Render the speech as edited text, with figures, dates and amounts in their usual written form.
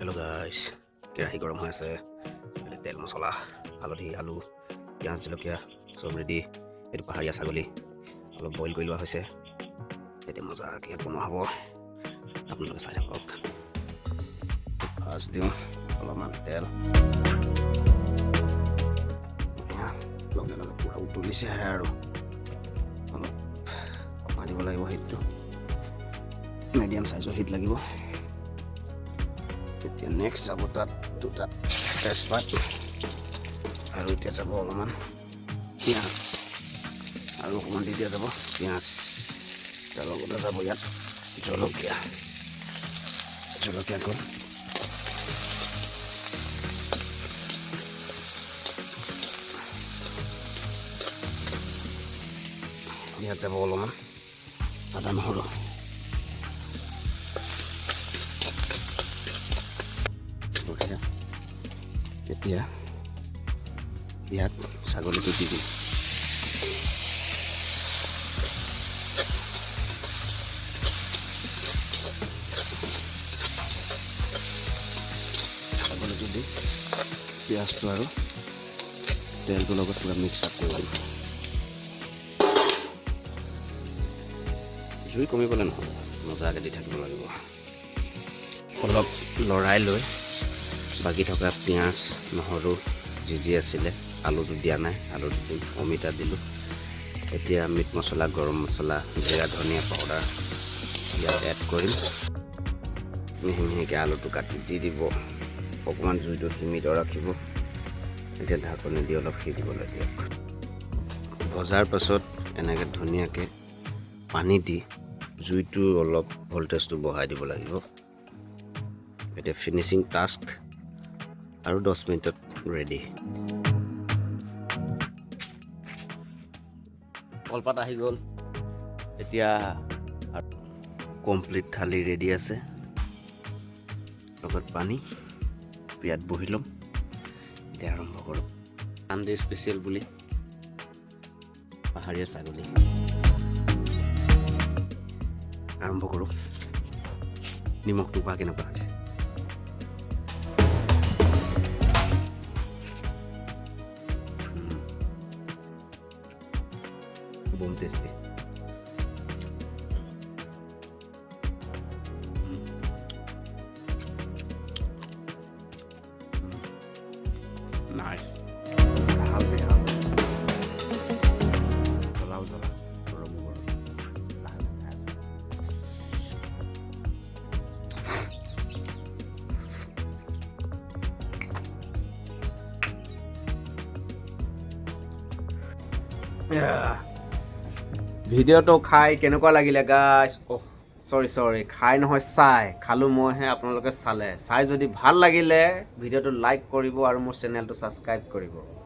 hello guys केराही गरम হৈ আছে তেল মছলা হালধি আলু পিঁয়াজ জলকীয়া সব ৰেডি এইটো পাহাৰীয়া ছাগলী অলপ বইল কৰি লোৱা হৈছে এতিয়া মজাকৈ বনোৱা হ'ব আপোনালোকে চাই থাকক ফাৰ্ষ্ট দিওঁ অলপমান তেল লগে লগে পূৰা উতলিছে আৰু অলপ কমাই দিব লাগিব হিটটো মিডিয়াম সাইজৰ হিট লাগিব এতিয়া নেক্সট যাব তাত দুটা তেজপাত আৰু এতিয়া যাব অলপমান পিঁয়াজ আৰু অকণমান দি দিয়া যাব পিঁয়াজ তাৰ লগতে যাব ইয়াত জলকীয়া গ'ল ইয়াত যাব অলপমান আদা নহৰু এতিয়া ইয়াত ছাগলীটো দি দিম ছাগলীটো দি পিঁয়াজটো আৰু তেলটোৰ লগত পুৰা মিক্স আপ কৰি দিম জুই কমিবলৈ নহয় মজাকৈ দি থাকিব লাগিব অলপ লৰাই লৈ বাকি থকা পিঁয়াজ নহৰু যি আছিলে আলুটো দিয়া নাই আলুটো দিম অমিতা দিলোঁ এতিয়া মিট মছলা গৰম মছলা জিৰা ধনিয়া পাউডাৰ ইয়াত এড কৰিম মিহি মিহিকৈ আলুটো কাটি দি দিব অকণমান জুইটো সীমিত ৰাখিব এতিয়া ঢাকনি দি অলপ সিজিবলৈ দিয়ক ভজাৰ পাছত এনেকৈ ধুনীয়াকৈ পানী দি জুইটো অলপ ভল্টেজটো বঢ়াই দিব লাগিব এতিয়া ফিনিচিং টাস্ক আৰু 10 মিনিটত ৰেডি কলপাত আহি গ'ল এতিয়া কমপ্লিট থালি ৰেডি আছে লগত পানী পিয়াত বহি ল'ম এতিয়া আৰম্ভ কৰোঁ সানডে স্পেচিয়েল বুলি পাহাৰীয়া ছাগলী আৰম্ভ কৰোঁ নিমখটো খোৱা কেনেকুৱা হৈছে boom tasty nice ভিডিঅ'টো খাই কেনেকুৱা লাগিলে গাইছ চৰি খাই নহয় চাই খালোঁ মইহে আপোনালোকে চালে চাই যদি ভাল লাগিলে ভিডিঅ'টো লাইক কৰিব আৰু মোৰ চেনেলটো ছাবস্ক্ৰাইব কৰিব